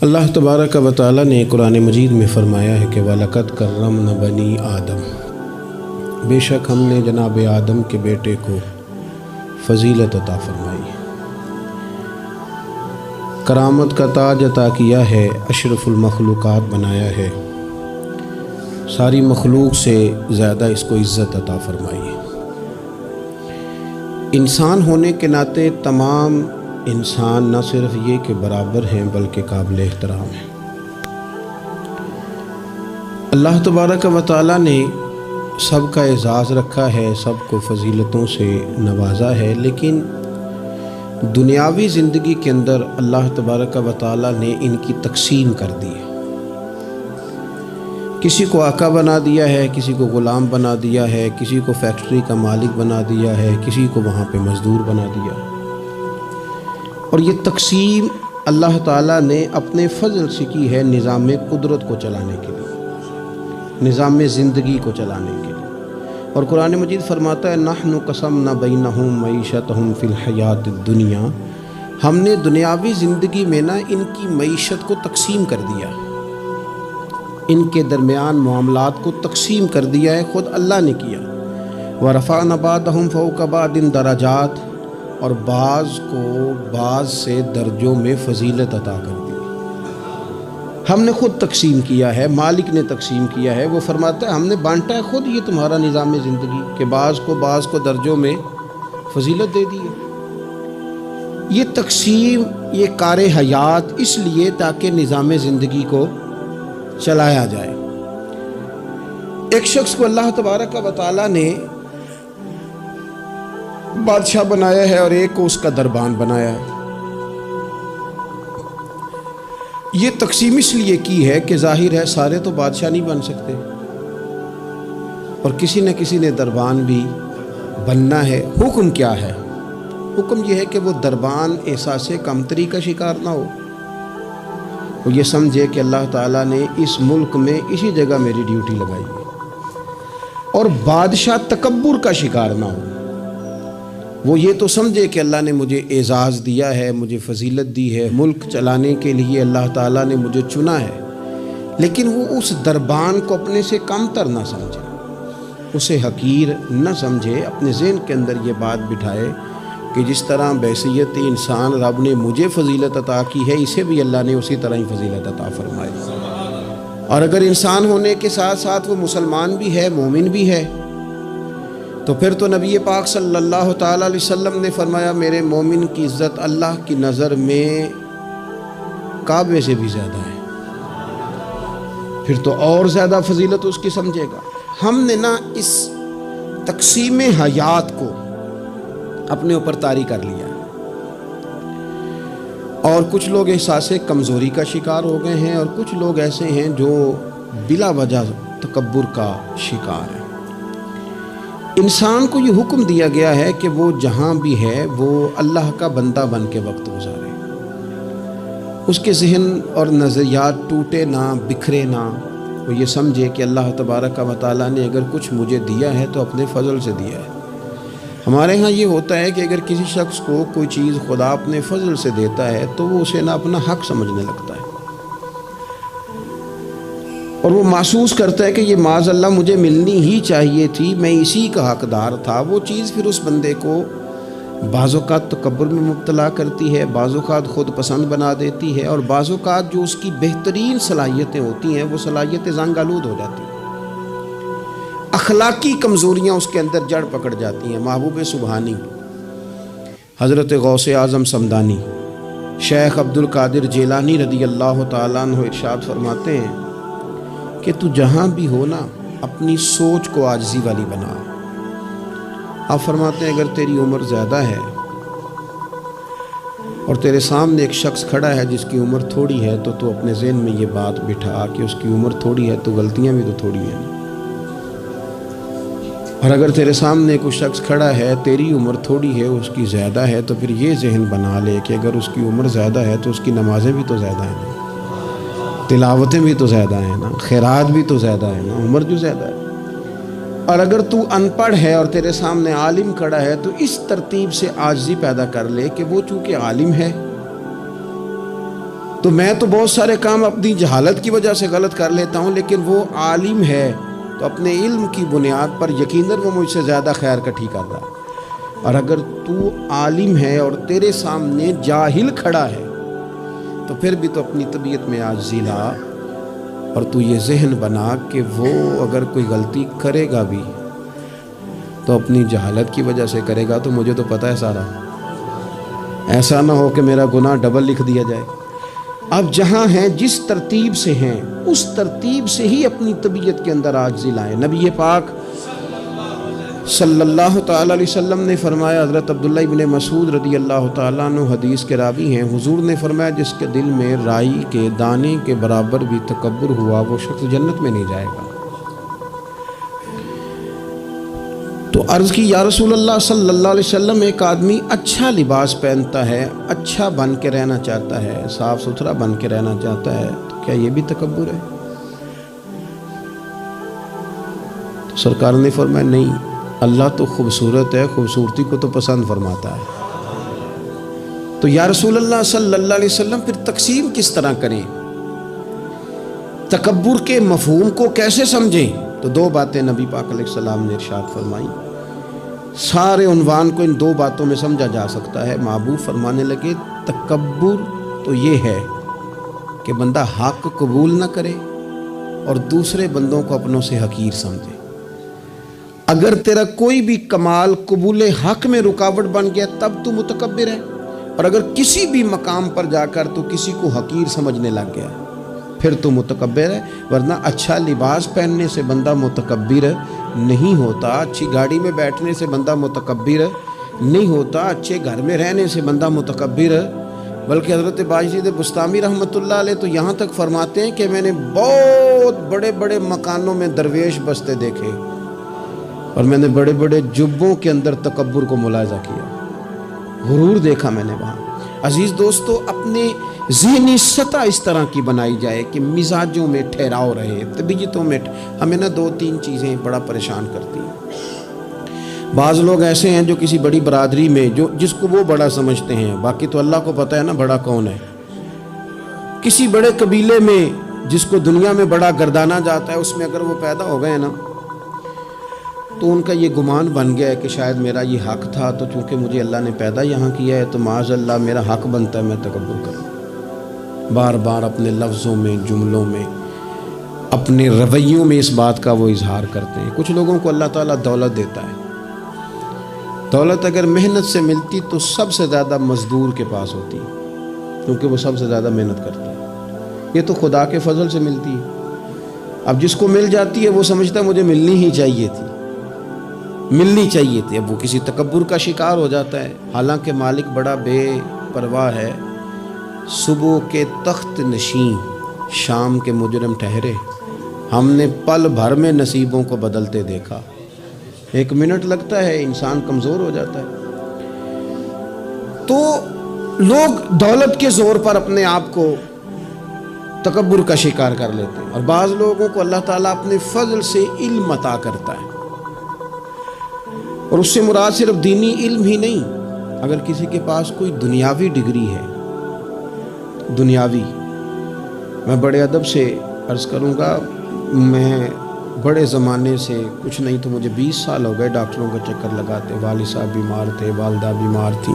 اللہ تبارک و تعالی نے قرآن مجید میں فرمایا ہے کہ وَلَقَدْ كَرَّمْنَا بَنِي آدم، بے شک ہم نے جناب آدم کے بیٹے کو فضیلت عطا فرمائی، کرامت کا تاج عطا کیا ہے، اشرف المخلوقات بنایا ہے، ساری مخلوق سے زیادہ اس کو عزت عطا فرمائی ہے۔ انسان ہونے کے ناطے تمام انسان نہ صرف یہ کہ برابر ہیں بلکہ قابل احترام ہیں۔ اللہ تبارک و تعالی نے سب کا اعزاز رکھا ہے، سب کو فضیلتوں سے نوازا ہے، لیکن دنیاوی زندگی کے اندر اللہ تبارک و تعالی نے ان کی تقسیم کر دی ہے۔ کسی کو آقا بنا دیا ہے، کسی کو غلام بنا دیا ہے، کسی کو فیکٹری کا مالک بنا دیا ہے، کسی کو وہاں پہ مزدور بنا دیا ہے۔ اور یہ تقسیم اللہ تعالیٰ نے اپنے فضل سے کی ہے نظام قدرت کو چلانے کے لیے، نظام زندگی کو چلانے کے لیے۔ اور قرآن مجید فرماتا ہے نحن قسمنا بینہم معیشتہم فی الحیات الدنیا، ہم نے دنیاوی زندگی میں نا ان کی معیشت کو تقسیم کر دیا، ان کے درمیان معاملات کو تقسیم کر دیا ہے، خود اللہ نے کیا۔ وَرَفَعْنَا بَعْضَهُمْ فَوْقَ بَعْضٍ دَرَجَاتٍ، اور بعض کو بعض سے درجوں میں فضیلت عطا کر دی۔ ہم نے خود تقسیم کیا ہے، مالک نے تقسیم کیا ہے۔ وہ فرماتا ہے ہم نے بانٹا ہے خود یہ تمہارا نظام زندگی کہ بعض کو درجوں میں فضیلت دے دی ہے۔ یہ تقسیم، یہ کار حیات اس لیے تاکہ نظام زندگی کو چلایا جائے۔ ایک شخص کو اللہ تبارک و تعالی نے بادشاہ بنایا ہے اور ایک کو اس کا دربان بنایا ہے۔ یہ تقسیم اس لیے کی ہے کہ ظاہر ہے سارے تو بادشاہ نہیں بن سکتے، اور کسی نہ کسی نے دربان بھی بننا ہے۔ حکم کیا ہے؟ حکم یہ ہے کہ وہ دربان احساس کمتری کا شکار نہ ہو، وہ یہ سمجھے کہ اللہ تعالیٰ نے اس ملک میں اسی جگہ میری ڈیوٹی لگائی ہے، اور بادشاہ تکبر کا شکار نہ ہو، وہ یہ تو سمجھے کہ اللہ نے مجھے اعزاز دیا ہے، مجھے فضیلت دی ہے، ملک چلانے کے لیے اللہ تعالیٰ نے مجھے چنا ہے، لیکن وہ اس دربان کو اپنے سے کم تر نہ سمجھے، اسے حقیر نہ سمجھے، اپنے ذہن کے اندر یہ بات بٹھائے کہ جس طرح بحیثیت انسان رب نے مجھے فضیلت عطا کی ہے، اسے بھی اللہ نے اسی طرح ہی فضیلت عطا فرمائی۔ اور اگر انسان ہونے کے ساتھ ساتھ وہ مسلمان بھی ہے، مومن بھی ہے، تو پھر تو نبی پاک صلی اللہ تعالیٰ علیہ وسلم نے فرمایا میرے مومن کی عزت اللہ کی نظر میں کعبے سے بھی زیادہ ہے، پھر تو اور زیادہ فضیلت اس کی سمجھے گا۔ ہم نے نا اس تقسیم حیات کو اپنے اوپر طاری کر لیا، اور کچھ لوگ احساس کمزوری کا شکار ہو گئے ہیں، اور کچھ لوگ ایسے ہیں جو بلا وجہ تکبر کا شکار ہیں۔ انسان کو یہ حکم دیا گیا ہے کہ وہ جہاں بھی ہے وہ اللہ کا بندہ بن کے وقت گزارے، اس کے ذہن اور نظریات ٹوٹے نہ، بکھرے نہ، وہ یہ سمجھے کہ اللہ تبارک و تعالیٰ نے اگر کچھ مجھے دیا ہے تو اپنے فضل سے دیا ہے۔ ہمارے ہاں یہ ہوتا ہے کہ اگر کسی شخص کو کوئی چیز خدا اپنے فضل سے دیتا ہے تو وہ اسے نہ اپنا حق سمجھنے لگتا ہے، اور وہ محسوس کرتا ہے کہ یہ معاذ اللہ مجھے ملنی ہی چاہیے تھی، میں اسی کا حقدار تھا۔ وہ چیز پھر اس بندے کو بعض اوقات تکبر میں مبتلا کرتی ہے، بعض اوقات خود پسند بنا دیتی ہے، اور بعض اوقات جو اس کی بہترین صلاحیتیں ہوتی ہیں وہ صلاحیتیں زنگ آلود ہو جاتی ہیں، اخلاقی کمزوریاں اس کے اندر جڑ پکڑ جاتی ہیں۔ محبوب سبحانی حضرت غوث اعظم صمدانی شیخ عبد القادر جیلانی رضی اللہ تعالیٰ عنہ ارشاد فرماتے ہیں کہ تو جہاں بھی ہو نا اپنی سوچ کو عاجزی والی بنا۔ آپ فرماتے ہیں اگر تیری عمر زیادہ ہے اور تیرے سامنے ایک شخص کھڑا ہے جس کی عمر تھوڑی ہے، تو اپنے ذہن میں یہ بات بٹھا کہ اس کی عمر تھوڑی ہے تو غلطیاں بھی تو تھوڑی ہیں، اور اگر تیرے سامنے کوئی شخص کھڑا ہے تیری عمر تھوڑی ہے اس کی زیادہ ہے، تو پھر یہ ذہن بنا لے کہ اگر اس کی عمر زیادہ ہے تو اس کی نمازیں بھی تو زیادہ ہیں نا، تلاوتیں بھی تو زیادہ ہیں نا، خیرات بھی تو زیادہ ہیں نا، عمر جو زیادہ ہے۔ اور اگر تو ان پڑھ ہے اور تیرے سامنے عالم کھڑا ہے تو اس ترتیب سے عاجزی پیدا کر لے کہ وہ چونکہ عالم ہے تو میں تو بہت سارے کام اپنی جہالت کی وجہ سے غلط کر لیتا ہوں، لیکن وہ عالم ہے تو اپنے علم کی بنیاد پر یقیناً وہ مجھ سے زیادہ خیر کٹھی کر رہا ہے۔ اور اگر تو عالم ہے اور تیرے سامنے جاہل کھڑا ہے تو پھر بھی تو اپنی طبیعت میں عاجزی لا، اور تو یہ ذہن بنا کہ وہ اگر کوئی غلطی کرے گا بھی تو اپنی جہالت کی وجہ سے کرے گا، تو مجھے تو پتہ ہے سارا، ایسا نہ ہو کہ میرا گناہ ڈبل لکھ دیا جائے۔ اب جہاں ہیں جس ترتیب سے ہیں اس ترتیب سے ہی اپنی طبیعت کے اندر عاجزی لائیں۔ نبی پاک صلی اللہ تعالی علیہ وسلم نے فرمایا، حضرت عبداللہ ابن مسعود رضی اللہ تعالیٰ عنہ حدیث کے راوی ہیں، حضور نے فرمایا جس کے دل میں رائی کے دانے کے برابر بھی تکبر ہوا وہ شخص جنت میں نہیں جائے گا۔ تو عرض کی یا رسول اللہ صلی اللہ علیہ وسلم، ایک آدمی اچھا لباس پہنتا ہے، اچھا بن کے رہنا چاہتا ہے، صاف ستھرا بن کے رہنا چاہتا ہے، تو کیا یہ بھی تکبر ہے؟ تو سرکار نے فرمایا نہیں، اللہ تو خوبصورت ہے، خوبصورتی کو تو پسند فرماتا ہے۔ تو یا رسول اللہ صلی اللہ علیہ وسلم پھر تقسیم کس طرح کریں؟ تکبر کے مفہوم کو کیسے سمجھیں؟ تو دو باتیں نبی پاک علیہ السلام نے ارشاد فرمائی۔ سارے عنوان کو ان دو باتوں میں سمجھا جا سکتا ہے۔ محبوب فرمانے لگے تکبر تو یہ ہے کہ بندہ حق قبول نہ کرے اور دوسرے بندوں کو اپنوں سے حقیر سمجھے۔ اگر تیرا کوئی بھی کمال قبول حق میں رکاوٹ بن گیا تب تو متکبر ہے، اور اگر کسی بھی مقام پر جا کر تو کسی کو حقیر سمجھنے لگ گیا پھر تو متکبر ہے۔ ورنہ اچھا لباس پہننے سے بندہ متکبر نہیں ہوتا، اچھی گاڑی میں بیٹھنے سے بندہ متکبر نہیں ہوتا، اچھے گھر میں رہنے سے بندہ متکبر، بلکہ حضرت باجید بستامی رحمۃ اللہ علیہ تو یہاں تک فرماتے ہیں کہ میں نے بہت بڑے بڑے مکانوں میں درویش بستے دیکھے اور میں نے بڑے بڑے جبوں کے اندر تکبر کو ملاحظہ کیا، غرور دیکھا میں نے وہاں۔ عزیز دوستو، اپنے ذہنی سطح اس طرح کی بنائی جائے کہ مزاجوں میں ٹھہراؤ رہے، طبیعتوں میں ہمیں نا دو تین چیزیں بڑا پریشان کرتی ہیں۔ بعض لوگ ایسے ہیں جو کسی بڑی برادری میں جس کو وہ بڑا سمجھتے ہیں، باقی تو اللہ کو پتہ ہے نا بڑا کون ہے۔ کسی بڑے قبیلے میں جس کو دنیا میں بڑا گردانا جاتا ہے، اس میں اگر وہ پیدا ہو گئے نا تو ان کا یہ گمان بن گیا ہے کہ شاید میرا یہ حق تھا، تو چونکہ مجھے اللہ نے پیدا یہاں کیا ہے تو معاذ اللہ میرا حق بنتا ہے میں تکبر کروں۔ بار بار اپنے لفظوں میں، جملوں میں، اپنے رویوں میں اس بات کا وہ اظہار کرتے ہیں۔ کچھ لوگوں کو اللہ تعالیٰ دولت دیتا ہے، دولت اگر محنت سے ملتی تو سب سے زیادہ مزدور کے پاس ہوتی ہے، کیونکہ وہ سب سے زیادہ محنت کرتا ہے۔ یہ تو خدا کے فضل سے ملتی ہے۔ اب جس کو مل جاتی ہے وہ سمجھتا ہے مجھے ملنی ہی چاہیے تھی، ملنی چاہیے تھی، اب وہ کسی تکبر کا شکار ہو جاتا ہے۔ حالانکہ مالک بڑا بے پرواہ ہے۔ صبح کے تخت نشین شام کے مجرم ٹھہرے، ہم نے پل بھر میں نصیبوں کو بدلتے دیکھا۔ ایک منٹ لگتا ہے انسان کمزور ہو جاتا ہے۔ تو لوگ دولت کے زور پر اپنے آپ کو تکبر کا شکار کر لیتے ہیں، اور بعض لوگوں کو اللہ تعالیٰ اپنے فضل سے علم عطا کرتا ہے، اور اس سے مراد صرف دینی علم ہی نہیں، اگر کسی کے پاس کوئی دنیاوی ڈگری ہے، دنیاوی، میں بڑے ادب سے عرض کروں گا، میں بڑے زمانے سے کچھ نہیں تو مجھے 20 سال ہو گئے ڈاکٹروں کا چکر لگاتے، والد صاحب بیمار تھے، والدہ بیمار تھی،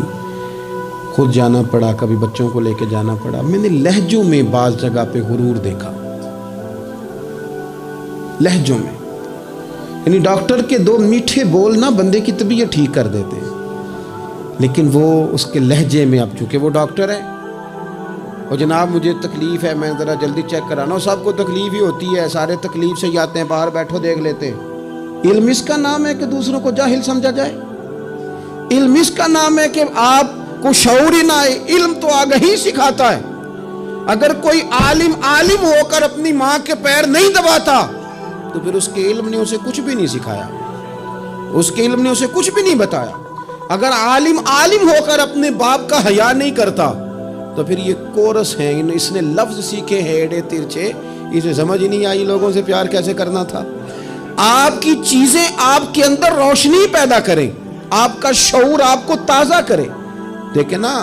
خود جانا پڑا، کبھی بچوں کو لے کے جانا پڑا۔ میں نے لہجوں میں بعض جگہ پہ غرور دیکھا، لہجوں میں، یعنی ڈاکٹر کے دو میٹھے بول نہ بندے کی طبیعت ٹھیک کر دیتے ہیں، لیکن وہ اس کے لہجے میں، اب چونکہ وہ ڈاکٹر ہے، اور جناب مجھے تکلیف ہے، میں ذرا جلدی چیک کرانا، سب کو تکلیف ہی ہوتی ہے، سارے تکلیف سے ہی آتے ہیں، باہر بیٹھو دیکھ لیتے ہیں۔ علم اس کا نام ہے کہ دوسروں کو جاہل سمجھا جائے، علم اس کا نام ہے کہ آپ کو شعور ہی نہ آئے، علم تو آگہی سکھاتا ہے۔ اگر کوئی عالم ہو کر اپنی ماں کے پیر نہیں دباتا تو پھر اس کے علم نے اسے کچھ بھی نہیں سکھایا، اس کے علم نے اسے کچھ بھی نہیں بتایا۔ اگر عالم ہو کر اپنے باپ کا حیا نہیں کرتا تو پھر یہ کورس ہیں، اس نے لفظ سیکھے ہیں ایڑے ترچھے، اسے سمجھ ہی نہیں آئی لوگوں سے پیار کیسے کرنا تھا۔ آپ کی چیزیں آپ کے اندر روشنی پیدا کریں، آپ کا شعور آپ کو تازہ کرے۔ دیکھیں نا،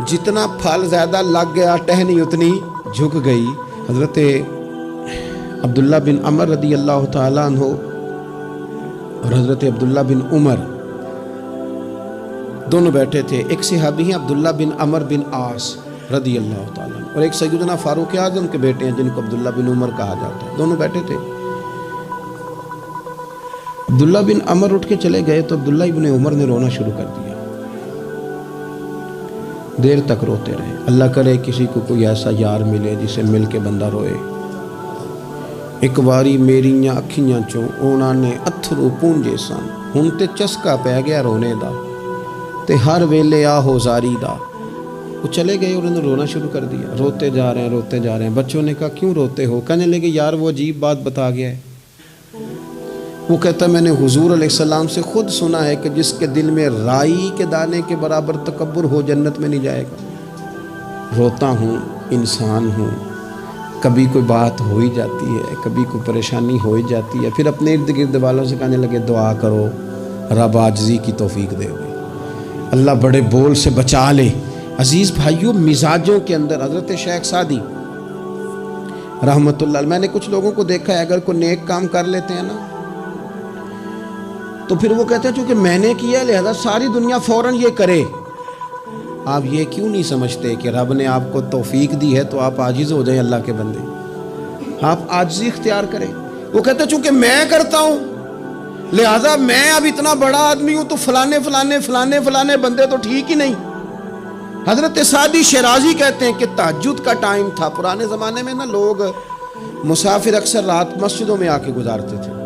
جتنا پھل زیادہ لگ گیا ٹہنی اتنی جھک گئی. حضرت عبداللہ بن عمر رضی اللہ تعالیٰ عنہ اور حضرت عبداللہ بن عمر دونوں بیٹھے تھے. ایک صحابی ہیں عبداللہ بن عمر بن عاص رضی اللہ تعالیٰ عنہ، اور ایک سیدنا فاروق اعظم کے بیٹے ہیں جن کو عبداللہ بن عمر کہا جاتا ہے. دونوں بیٹھے تھے. عبداللہ بن عمر اٹھ کے چلے گئے تو عبداللہ ابن عمر نے رونا شروع کر دیا. دیر تک روتے رہے. اللہ کرے کسی کو کوئی ایسا یار ملے جسے مل کے بندہ روئے. ایک باری میریاں اکھیاں چوں اونا نے اتھرو پونجے سن، ہن تے چسکا پہ گیا رونے دا تے ہر ویلے آہو زاری دا. وہ چلے گئے اور انہوں نے رونا شروع کر دیا. روتے جا رہے ہیں. بچوں نے کہا کیوں روتے ہو؟ کہنے لگے یار وہ عجیب بات بتا گیا ہے. وہ کہتا ہے میں نے حضور علیہ السلام سے خود سنا ہے کہ جس کے دل میں رائی کے دانے کے برابر تکبر ہو جنت میں نہیں جائے گا. روتا ہوں، انسان ہوں، کبھی کوئی بات ہو ہی جاتی ہے، کبھی کوئی پریشانی ہو ہی جاتی ہے. پھر اپنے ارد گرد والوں سے کہنے لگے دعا کرو رب عاجزی کی توفیق دے گے، اللہ بڑے بول سے بچا لے. عزیز بھائیوں، مزاجوں کے اندر حضرت شیخ سعدی رحمت اللہ علیہ، میں نے کچھ لوگوں کو دیکھا ہے اگر کوئی نیک کام کر لیتے ہیں نا تو پھر وہ کہتے ہیں چونکہ میں نے کیا لہذا ساری دنیا فوراً یہ کرے. آپ یہ کیوں نہیں سمجھتے کہ رب نے آپ کو توفیق دی ہے تو آپ عاجز ہو جائیں اللہ کے بندے، آپ عاجزی اختیار کریں. وہ کہتے ہیں چونکہ میں کرتا ہوں لہذا میں اب اتنا بڑا آدمی ہوں تو فلانے فلانے فلانے فلانے بندے تو ٹھیک ہی نہیں. حضرت سعدی شیرازی کہتے ہیں کہ تہجد کا ٹائم تھا. پرانے زمانے میں نا لوگ مسافر اکثر رات مسجدوں میں آ کے گزارتے تھے.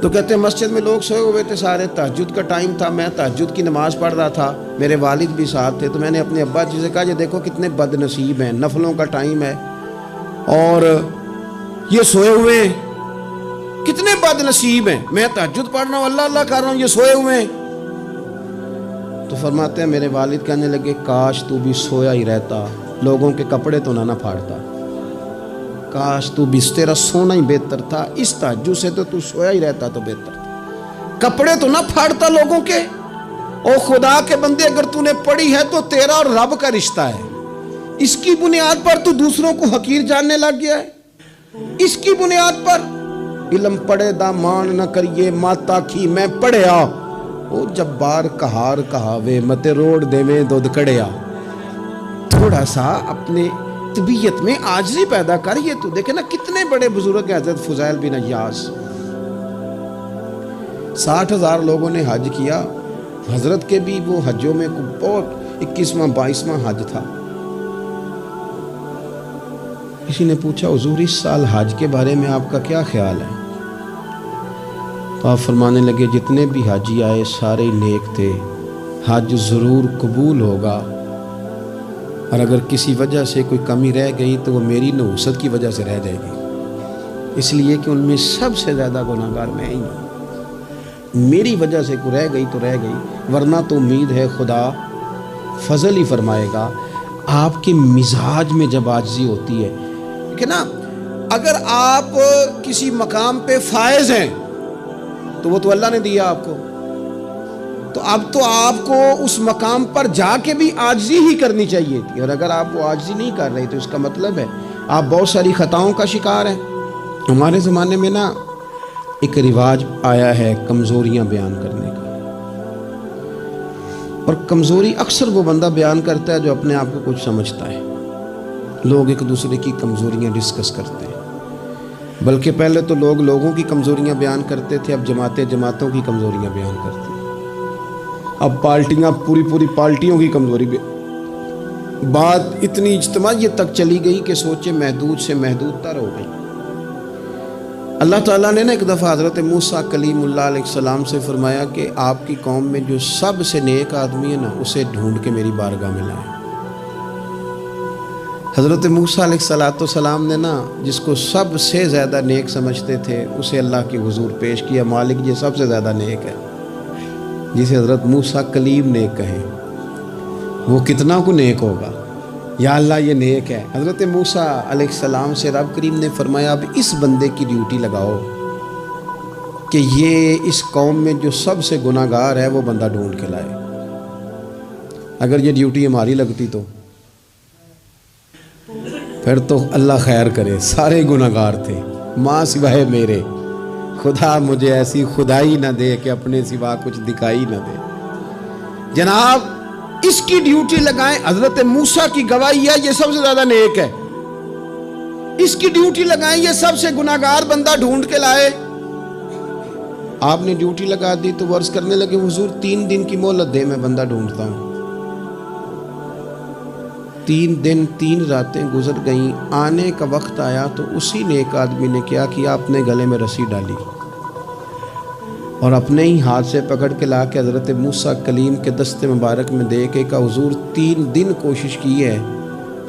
تو کہتے ہیں مسجد میں لوگ سوئے ہوئے تھے سارے، تہجد کا ٹائم تھا، میں تہجد کی نماز پڑھ رہا تھا، میرے والد بھی ساتھ تھے. تو میں نے اپنے ابا جی سے کہا یہ دیکھو کتنے بد نصیب ہیں، نفلوں کا ٹائم ہے اور یہ سوئے ہوئے ہیں، کتنے بد نصیب ہیں. میں تہجد پڑھ رہا ہوں، اللہ اللہ کر رہا ہوں، یہ سوئے ہوئے ہیں. تو فرماتے ہیں میرے والد کہنے لگے کاش تو بھی سویا ہی رہتا، لوگوں کے کپڑے تو نہ پھاڑتا. کاش تو بھی، تیرا سونا ہی بہتر تھا، اس تہجد سے تو سویا ہی رہتا تو بہتر تھا، کپڑے تو نہ پھاڑتا لوگوں کے. او خدا کے بندے اگر تو نے پڑھی ہے تو تیرا اور رب کا رشتہ ہے، اس کی بنیاد پر تو دوسروں کو حقیر جاننے لگ گیا ہے. اس کی بنیاد پر علم پڑھے دا مان نہ کریے ماتا کی میں پڑھیا، او جبار کہار کہاوے متے روڑ دے میں دودھ کڑیا. تھوڑا سا اپنے طبیعت میں عاجزی پیدا کر. یہ تو دیکھیں نا کتنے بڑے بزرگ ہیں. حضرت فضیل بن عیاض 60,000 لوگوں نے حج کیا، حضرت کے بھی وہ حجوں میں بہت 21واں 22واں حج تھا. کسی نے پوچھا حضور اس سال حج کے بارے میں آپ کا کیا خیال ہے؟ تو آپ فرمانے لگے جتنے بھی حاجی آئے سارے نیک تھے، حج ضرور قبول ہوگا، اور اگر کسی وجہ سے کوئی کمی رہ گئی تو وہ میری نحوست کی وجہ سے رہ جائے گی، اس لیے کہ ان میں سب سے زیادہ گناہ گار میں ہی ہوں. میری وجہ سے کوئی رہ گئی تو رہ گئی، ورنہ تو امید ہے خدا فضل ہی فرمائے گا. آپ کے مزاج میں جب عاجزی ہوتی ہے کہ نا، اگر آپ کسی مقام پہ فائز ہیں تو وہ تو اللہ نے دیا آپ کو، تو اب تو آپ کو اس مقام پر جا کے بھی عاجزی ہی کرنی چاہیے تھی. اور اگر آپ وہ عاجزی نہیں کر رہے تو اس کا مطلب ہے آپ بہت ساری خطاؤں کا شکار ہیں. ہمارے زمانے میں نا ایک رواج آیا ہے کمزوریاں بیان کرنے کا، اور کمزوری اکثر وہ بندہ بیان کرتا ہے جو اپنے آپ کو کچھ سمجھتا ہے. لوگ ایک دوسرے کی کمزوریاں ڈسکس کرتے ہیں، بلکہ پہلے تو لوگ لوگوں کی کمزوریاں بیان کرتے تھے، اب جماعتیں جماعتوں کی کمزوریاں بیان کرتی ہیں. اب پارٹیاں پوری پارٹیوں کی کمزوری بات اتنی اجتماعیت تک چلی گئی کہ سوچے محدود سے محدود تر ہو گئی. اللہ تعالیٰ نے نا ایک دفعہ حضرت موسیٰ کلیم اللہ علیہ السلام سے فرمایا کہ آپ کی قوم میں جو سب سے نیک آدمی ہے نا اسے ڈھونڈ کے میری بارگاہ میں لائیں. حضرت موسیٰ علیہ السلام نے نا جس کو سب سے زیادہ نیک سمجھتے تھے اسے اللہ کے حضور پیش کیا. مالک یہ سب سے زیادہ نیک ہے، جسے حضرت موسیٰ کلیم نیک کہیں، وہ کتنا کو نیک ہوگا. یا اللہ یہ نیک ہے. حضرت موسیٰ علیہ السلام سے رب کریم نے فرمایا اب اس بندے کی ڈیوٹی لگاؤ کہ یہ اس قوم میں جو سب سے گناہ گار ہے وہ بندہ ڈھونڈ کے لائے. اگر یہ ڈیوٹی ہماری لگتی تو پھر تو اللہ خیر کرے، سارے گناہگار تھے ماں سوائے میرے، خدا مجھے ایسی خدائی نہ دے کہ اپنے سوا کچھ دکھائی نہ دے۔ جناب اس کی ڈیوٹی لگائیں، حضرت موسیٰ کی گواہی ہے یہ سب سے زیادہ نیک ہے، اس کی ڈیوٹی لگائیں، یہ سب سے گناہگار بندہ ڈھونڈ کے لائے۔ آپ نے ڈیوٹی لگا دی تو وہ عرض کرنے لگے حضور 3 دن کی مہلت دے، میں بندہ ڈھونڈتا ہوں۔ 3 دن 3 راتیں گزر گئیں، آنے کا وقت آیا تو اسی نیک آدمی نے کیا کیا، اپنے گلے میں رسی ڈالی اور اپنے ہی ہاتھ سے پکڑ کے لا کے حضرت موسیٰ کلیم کے دست مبارک میں دے کے کہا حضور 3 دن کوشش کی ہے،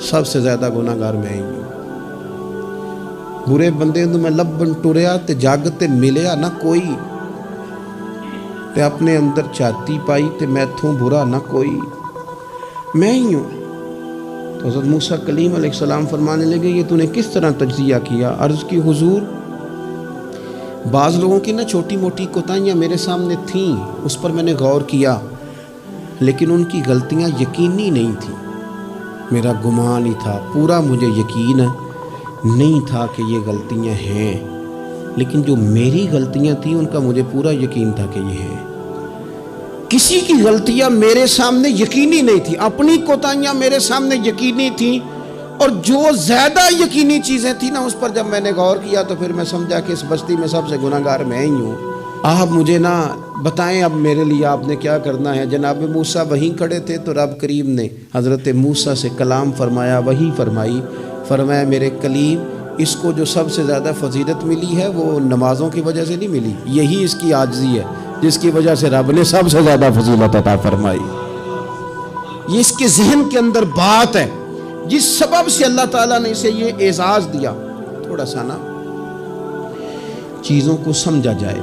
سب سے زیادہ گناہگار میں ہی ہوں۔ برے بندے تو میں لبن ٹریا تے جاگتے ملیا نہ کوئی، تے اپنے اندر چاتی پائی تے میں تھوں برا نہ کوئی، میں ہی ہوں۔ تو حضرت موسیٰ کلیم علیہ السلام فرمانے لگے یہ تو نے کس طرح تجزیہ کیا؟ عرض کی حضور بعض لوگوں کی نا چھوٹی موٹی کوتاہیاں میرے سامنے تھیں، اس پر میں نے غور کیا، لیکن ان کی غلطیاں یقینی نہیں تھیں، میرا گمان ہی تھا، پورا مجھے یقین نہیں تھا کہ یہ غلطیاں ہیں، لیکن جو میری غلطیاں تھیں ان کا مجھے پورا یقین تھا کہ یہ ہیں۔ کسی کی غلطیاں میرے سامنے یقینی نہیں تھی، اپنی کوتاہیاں میرے سامنے یقینی تھیں، اور جو زیادہ یقینی چیزیں تھیں نا اس پر جب میں نے غور کیا تو پھر میں سمجھا کہ اس بستی میں سب سے گناہگار میں ہی ہوں۔ آپ مجھے نا بتائیں اب میرے لیے آپ نے کیا کرنا ہے؟ جناب موسیٰ وہیں کھڑے تھے تو رب کریم نے حضرت موسیٰ سے کلام فرمایا، وحی فرمائی، فرمایا میرے کلیم اس کو جو سب سے زیادہ فضیلت ملی ہے وہ نمازوں کی وجہ سے نہیں ملی، یہی اس کی عاجزی ہے جس کی وجہ سے رب نے سب سے زیادہ فضیلت عطا فرمائی۔ یہ اس کے ذہن کے اندر بات ہے جس سبب سے اللہ تعالیٰ نے اسے یہ اعزاز دیا۔ تھوڑا سا نا چیزوں کو سمجھا جائے،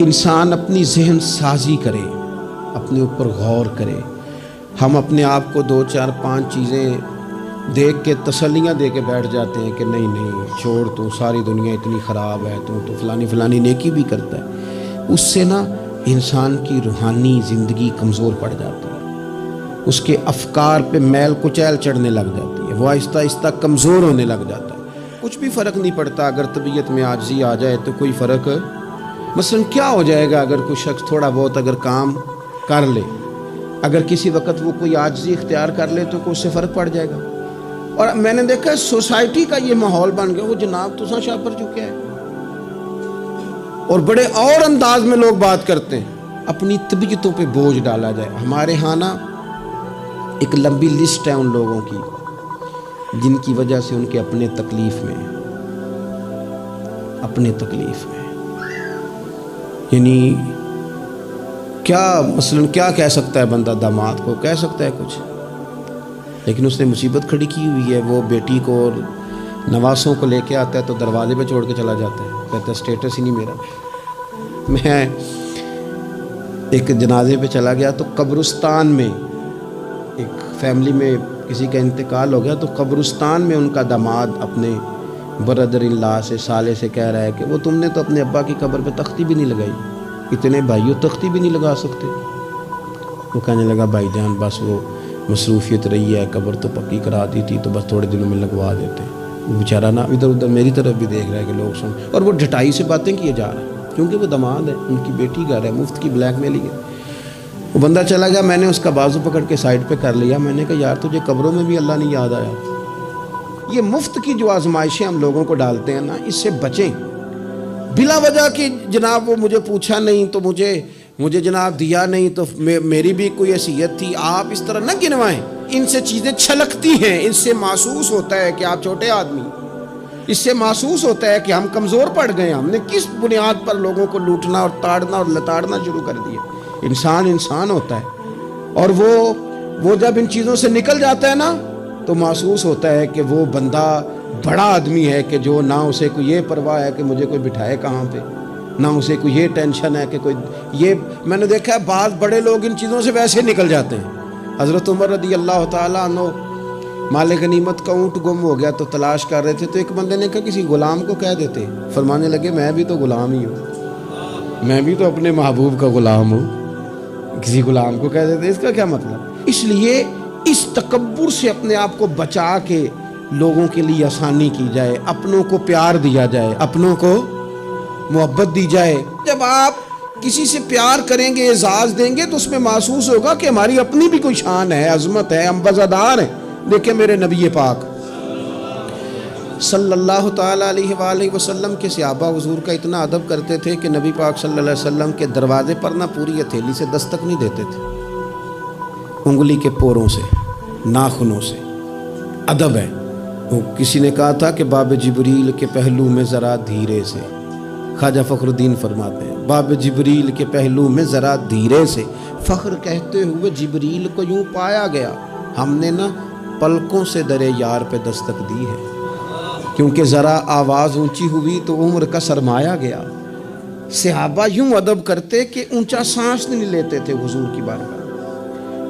انسان اپنی ذہن سازی کرے، اپنے اوپر غور کرے۔ ہم اپنے آپ کو 2 4 5 چیزیں دیکھ کے تسلیاں دے کے بیٹھ جاتے ہیں کہ نہیں نہیں چھوڑ، تو ساری دنیا اتنی خراب ہے، تو فلانی نیکی بھی کرتا ہے۔ اس سے نا انسان کی روحانی زندگی کمزور پڑ جاتی ہے، اس کے افکار پہ میل کچیل چڑھنے لگ جاتی ہے، وہ آہستہ آہستہ کمزور ہونے لگ جاتا ہے۔ کچھ بھی فرق نہیں پڑتا اگر طبیعت میں عاجزی آ جائے تو کوئی فرق، مثلا کیا ہو جائے گا اگر کوئی شخص تھوڑا بہت اگر کام کر لے، اگر کسی وقت وہ کوئی عاجزی اختیار کر لے تو اس سے فرق پڑ جائے گا۔ اور میں نے دیکھا سوسائٹی کا یہ ماحول بن گیا، وہ جناب تو شاہ پر چکے ہیں، اور بڑے اور انداز میں لوگ بات کرتے ہیں، اپنی طبیعتوں پہ بوجھ ڈالا جائے۔ ہمارے ہاں نا ایک لمبی لسٹ ہے ان لوگوں کی جن کی وجہ سے ان کے اپنے تکلیف میں یعنی کیا مثلا کیا کہہ سکتا ہے بندہ؟ داماد کو کہہ سکتا ہے کچھ، لیکن اس نے مصیبت کھڑی کی ہوئی ہے، وہ بیٹی کو اور نواسوں کو لے کے آتا ہے تو دروازے پہ چھوڑ کے چلا جاتا ہے، کہتا ہے اسٹیٹس ہی نہیں میرا۔ میں ایک جنازے پہ چلا گیا تو قبرستان میں ایک فیملی میں کسی کا انتقال ہو گیا، تو قبرستان میں ان کا داماد اپنے برادر اللہ سے سالے سے کہہ رہا ہے کہ وہ تم نے تو اپنے ابا کی قبر پہ تختی بھی نہیں لگائی، اتنے بھائیوں تختی بھی نہیں لگا سکتے۔ وہ کہنے لگا بھائی جان بس وہ مصروفیت رہی ہے، قبر تو پکی کرا دی تھی تو بس تھوڑے دنوں میں لگوا دیتے۔ وہ بیچارہ نا ادھر ادھر میری طرف بھی دیکھ رہا ہے کہ لوگ سن، اور وہ ڈھٹائی سے باتیں کیے جا رہا ہے کیونکہ وہ داماد ہے، ان کی بیٹی گھر ہے، مفت کی بلیک میلنگ ہے۔ وہ بندہ چلا گیا، میں نے اس کا بازو پکڑ کے سائڈ پہ کر لیا، میں نے کہا یار تجھے قبروں میں بھی اللہ نہیں یاد آیا؟ یہ مفت کی جو آزمائشیں ہم لوگوں کو ڈالتے ہیں نا، اس سے بچیں۔ بلا وجہ کہ جناب وہ مجھے پوچھا نہیں تو مجھے جناب دیا نہیں تو میری بھی کوئی حیثیت تھی، آپ اس طرح نہ گنوائیں۔ ان سے چیزیں چھلکتی ہیں، ان سے محسوس ہوتا ہے کہ آپ چھوٹے آدمی، اس سے محسوس ہوتا ہے کہ ہم کمزور پڑ گئے، ہم نے کس بنیاد پر لوگوں کو لوٹنا اور تاڑنا اور لتاڑنا شروع کر دیا۔ انسان ہوتا ہے، اور وہ جب ان چیزوں سے نکل جاتا ہے نا تو محسوس ہوتا ہے کہ وہ بندہ بڑا آدمی ہے کہ جو نہ اسے کوئی یہ پرواہ ہے کہ مجھے کوئی بٹھائے کہاں پہ، نہ اسے کوئی یہ ٹینشن ہے کہ کوئی یہ۔ میں نے دیکھا ہے بعض بڑے لوگ ان چیزوں سے ویسے نکل جاتے ہیں۔ حضرت عمر رضی اللہ تعالیٰ عنہ مال غنیمت کا اونٹ گم ہو گیا تو تلاش کر رہے تھے، تو ایک بندے نے کہا کسی غلام کو کہہ دیتے، فرمانے لگے میں بھی تو غلام ہی ہوں، میں بھی تو اپنے محبوب کا غلام ہوں، کسی غلام کو کہہ دیتے، اس کا کیا مطلب؟ اس لیے اس تکبر سے اپنے آپ کو بچا کے لوگوں کے لیے آسانی کی جائے، اپنوں کو پیار دیا جائے، اپنوں کو محبت دی جائے۔ جب آپ کسی سے پیار کریں گے، اعزاز دیں گے، تو اس میں محسوس ہوگا کہ ہماری اپنی بھی کوئی شان ہے، عظمت ہے، ہم وزادار ہیں۔ دیکھیں میرے نبی پاک صلی اللہ تعالیٰ علیہ وآلہ وسلم کے صحابہ حضور کا اتنا ادب کرتے تھے کہ نبی پاک صلی اللہ علیہ وسلم کے دروازے پر نہ پوری ہتھیلی سے دستک نہیں دیتے تھے، انگلی کے پوروں سے، ناخنوں سے۔ ادب ہے۔ کسی نے کہا تھا کہ باب جبریل کے پہلو میں ذرا دھیرے سے، خواجہ فخر الدین فرماتے ہیں باب جبریل کے پہلو میں ذرا دھیرے سے، فخر کہتے ہوئے جبریل کو یوں پایا گیا، ہم نے نہ پلکوں سے درے یار پہ دستک دی ہے، کیونکہ ذرا آواز اونچی ہوئی تو عمر کا سرمایا گیا۔ صحابہ یوں ادب کرتے کہ اونچا سانس نہیں لیتے تھے حضور کی بارگاہ۔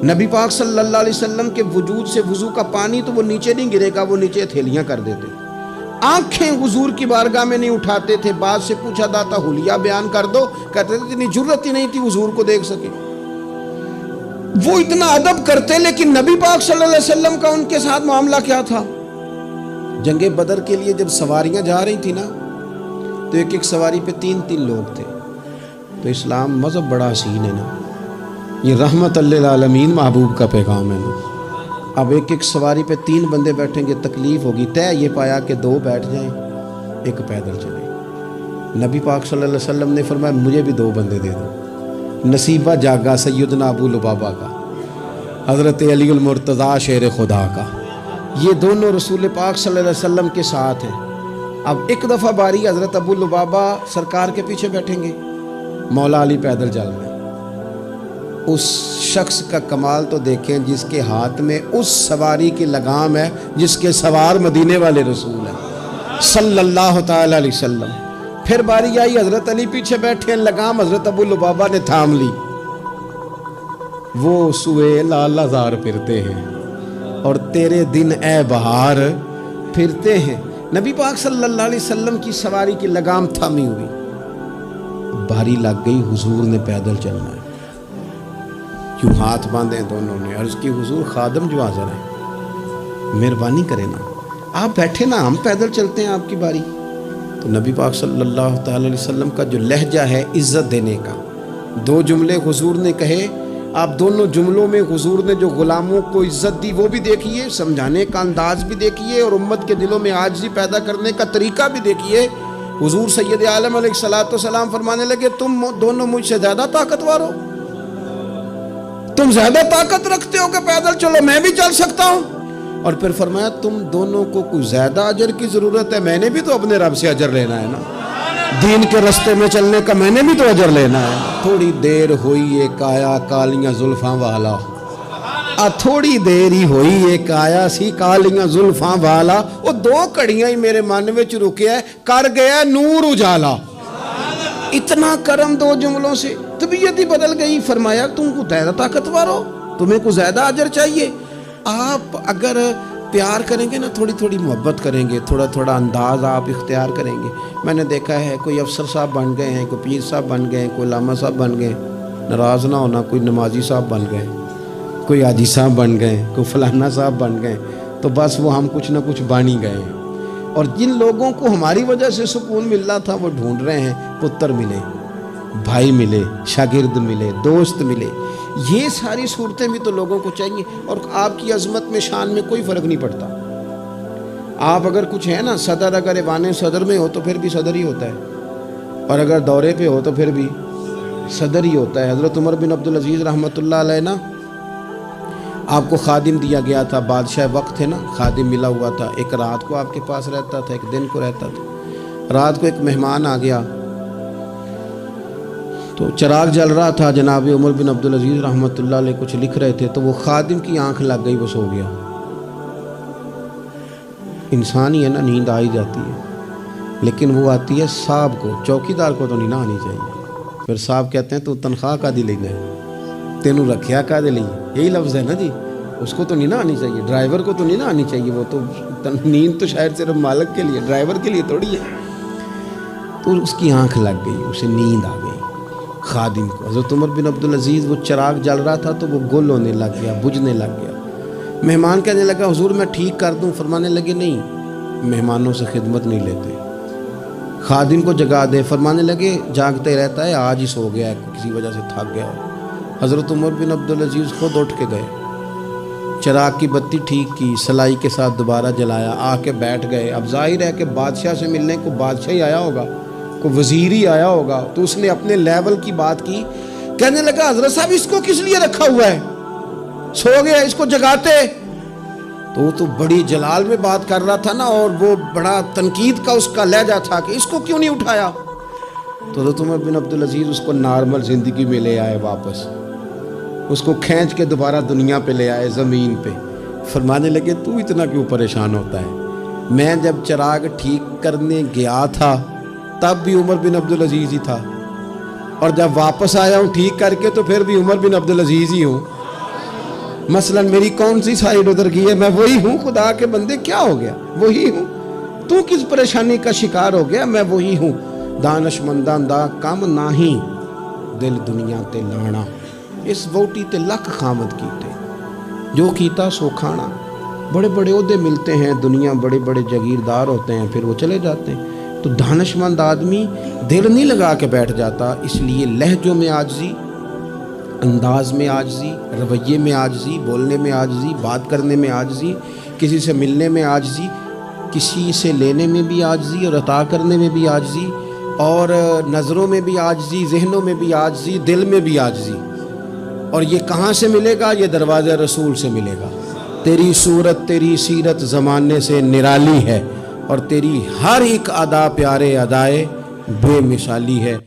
نبی پاک صلی اللہ علیہ وسلم کے وجود سے وضو کا پانی تو وہ نیچے نہیں گرے گا، وہ نیچے تھیلیاں کر دیتے۔ آنکھیں حضور کی بارگاہ میں نہیں اٹھاتے تھے۔ بعد سے پوچھا جاتا حلیہ بیان کر دو، کہتے تھے اتنی جرت ہی نہیں تھی حضور کو دیکھ سکے۔ وہ اتنا ادب کرتے، لیکن نبی پاک صلی اللہ علیہ وسلم کا ان کے ساتھ معاملہ کیا تھا؟ جنگ بدر کے لیے جب سواریاں جا رہی تھی نا، تو ایک ایک سواری پہ 3 لوگ تھے۔ تو اسلام مذہب بڑا حسین ہے نا، یہ رحمت للعالمین محبوب کا پیغام ہے نا۔ اب ایک ایک سواری پہ 3 بندے بیٹھیں گے، تکلیف ہوگی۔ طے یہ پایا کہ 2 بیٹھ جائیں، 1 پیدل چلے۔ نبی پاک صلی اللہ علیہ وسلم نے فرمایا مجھے بھی 2 بندے دے دو۔ نصیبہ جاگا سیدنا ابو لبابہ کا، حضرت علی المرتضیٰ شیر خدا کا، یہ دونوں رسول پاک صلی اللہ علیہ وسلم کے ساتھ ہیں۔ اب ایک دفعہ باری حضرت ابو لبابہ سرکار کے پیچھے بیٹھیں گے، مولا علی پیدل چل رہے ہیں۔ اس شخص کا کمال تو دیکھیں جس کے ہاتھ میں اس سواری کی لگام ہے جس کے سوار مدینے والے رسول ہیں صلی اللہ تعالی علیہ وسلم۔ پھر باری آئی حضرت علی پیچھے بیٹھے ہیں، لگام حضرت ابو لبابہ نے تھام لی۔ وہ سوئے لال ہزار پھرتے ہیں اور تیرے دن اے بہار پھرتے ہیں۔ نبی پاک صلی اللہ علیہ وسلم کی سواری کی لگام تھامی ہوئی، باری لگ گئی، حضور نے پیدل چلنا ہے۔ کیوں ہاتھ باندھے دونوں نے، عرض کی حضور خادم جو حاضر ہیں، مہربانی کرے نا، آپ بیٹھے نا، ہم پیدل چلتے ہیں آپ کی باری۔ تو نبی پاک صلی اللہ تعالی علیہ وسلم کا جو لہجہ ہے عزت دینے کا، 2 جملے حضور نے کہے، آپ دونوں جملوں میں حضور نے جو غلاموں کو عزت دی وہ بھی دیکھیے، سمجھانے کا انداز بھی دیکھیے، اور امت کے دلوں میں عاجزی پیدا کرنے کا طریقہ بھی دیکھیے۔ حضور سید عالم علیہ الصلوۃ والسلام فرمانے لگے تم دونوں مجھ سے زیادہ طاقتور ہو، تم زیادہ طاقت رکھتے ہو کہ پیدل چلو، میں بھی چل سکتا ہوں۔ اور پھر فرمایا تم دونوں کو کوئی زیادہ اجر کی ضرورت ہے، میں نے بھی تو اپنے رب سے اجر لینا ہے نا، دین کے رستے میں چلنے کا میں نے بھی تو اجر لینا ہے۔ تھوڑی دیر ہوئی ایک آیا کالیاں زلفاں والا، تھوڑی دیر ہی ہوئی ایک آیا سی کالیاں زلفاں والا، وہ 2 کڑیاں ہی میرے من وچ رکیا کر گیا نور اجالا۔ اتنا کرم 2 جملوں سے طبیعت ہی بدل گئی۔ فرمایا تم کو زیادہ طاقتور ہو، تمہیں کو زیادہ اجر چاہیے۔ آپ اگر پیار کریں گے نا، تھوڑی تھوڑی محبت کریں گے، تھوڑا تھوڑا انداز آپ اختیار کریں گے۔ میں نے دیکھا ہے کوئی افسر صاحب بن گئے ہیں، کوئی پیر صاحب بن گئے ہیں، کوئی علامہ صاحب بن گئے، ناراض نہ ہونا، کوئی نمازی صاحب بن گئے، کوئی حاجی صاحب بن گئے، کوئی فلانا صاحب بن گئے، تو بس وہ ہم کچھ نہ کچھ بن ہی گئے ہیں۔ اور جن لوگوں کو ہماری وجہ سے سکون مل رہا تھا وہ ڈھونڈ رہے ہیں، پتر ملے، بھائی ملے، شاگرد ملے، دوست ملے۔ یہ ساری صورتیں بھی تو لوگوں کو چاہیے۔ اور آپ کی عظمت میں، شان میں کوئی فرق نہیں پڑتا۔ آپ اگر کچھ ہے نا، صدر اگر ایوان صدر میں ہو تو پھر بھی صدر ہی ہوتا ہے، اور اگر دورے پہ ہو تو پھر بھی صدر ہی ہوتا ہے۔ حضرت عمر بن عبدالعزیز رحمۃ اللہ علیہ نا، آپ کو خادم دیا گیا تھا، بادشاہ وقت تھے نا، خادم ملا ہوا تھا، ایک رات کو آپ کے پاس رہتا تھا، ایک دن کو رہتا تھا۔ رات کو ایک مہمان آ گیا تو چراغ جل رہا تھا، جناب عمر بن عبدالعزیز رحمۃ اللہ علیہ کچھ لکھ رہے تھے، تو وہ خادم کی آنکھ لگ گئی، وہ سو گیا۔ انسان ہی ہے نا، نیند آ ہی جاتی ہے، لیکن وہ آتی ہے صاحب کو، چوکیدار کو تو نہیں نہ آنی چاہیے۔ پھر صاحب کہتے ہیں تو تنخواہ کا دی لینا ہے، تینوں رکھیا کا دے لیں، یہی لفظ ہے نا جی، اس کو تو نہیں نہ آنی چاہیے، ڈرائیور کو تو نہیں نہ آنی چاہیے، وہ تو نیند تو شاید صرف مالک کے لیے، ڈرائیور کے لیے تھوڑی ہے۔ تو اس کی آنکھ لگ گئی، اسے نیند آ گئی خادم کو۔ حضرت عمر بن عبدالعزیز، وہ چراغ جل رہا تھا تو وہ گل ہونے لگ گیا، بجھنے لگ گیا۔ مہمان کہنے لگا حضور میں ٹھیک کر دوں، فرمانے لگے نہیں، مہمانوں سے خدمت نہیں لیتے۔ خادم کو جگا دے، فرمانے لگے جاگتے رہتا ہے، آج ہی سو گیا ہے، کسی وجہ سے تھک گیا ہو۔ حضرت عمر بن عبدالعزیز خود اٹھ کے گئے، چراغ کی بتی ٹھیک کی، سلائی کے ساتھ دوبارہ جلایا، آ کے بیٹھ گئے۔ اب ظاہر ہے کہ بادشاہ سے ملنے کو بادشاہ ہی آیا ہوگا، کوئی وزیر ہی آیا ہوگا، تو اس نے اپنے لیول کی بات کی۔ کہنے لگا حضرت صاحب اس کو کس لیے رکھا ہوا ہے، سو گیا، اس کو جگاتے۔ تو وہ تو بڑی جلال میں بات کر رہا تھا نا، اور وہ بڑا تنقید کا اس کا لہجہ تھا کہ اس کو کیوں نہیں اٹھایا۔ تو حضرت عمر بن عبدالعزیز اس کو نارمل زندگی میں لے آئے واپس، اس کو کھینچ کے دوبارہ دنیا پہ لے آئے، زمین پہ۔ فرمانے لگے تو اتنا کیوں پریشان ہوتا ہے، میں جب چراغ ٹھیک کرنے گیا تھا تب بھی عمر بن عبدالعزیز ہی تھا، اور جب واپس آیا ہوں ٹھیک کر کے تو پھر بھی عمر بن عبدالعزیز ہی ہوں۔ مثلا میری کون سی سائیڈ ادھر گئی ہے، میں وہی ہوں۔ خدا کے بندے کیا ہو گیا، وہی ہوں۔ تو کس پریشانی کا شکار ہو گیا، میں وہی ہوں۔ دانش منداں دا کم ناہی، دل دنیا تے لانا، اس ووٹی تے لکھ خامد کیتے، جو کیتا سو کھانا۔ بڑے بڑے عہدے ملتے ہیں دنیا، بڑے بڑے جاگیردار ہوتے ہیں، پھر وہ چلے جاتے ہیں۔ تو دانش مند آدمی دل نہیں لگا کے بیٹھ جاتا، اس لیے لہجوں میں عاجزی، انداز میں عاجزی، رویے میں عاجزی، بولنے میں عاجزی، بات کرنے میں عاجزی، کسی سے ملنے میں عاجزی، کسی سے لینے میں بھی عاجزی اور عطا کرنے میں بھی عاجزی، اور نظروں میں بھی عاجزی، ذہنوں میں بھی عاجزی، دل میں بھی عاجزی۔ اور یہ کہاں سے ملے گا؟ یہ دروازہ رسول سے ملے گا۔ تیری صورت تیری سیرت زمانے سے نرالی ہے، اور تیری ہر ایک ادا پیارے ادائے بے مثالی ہے۔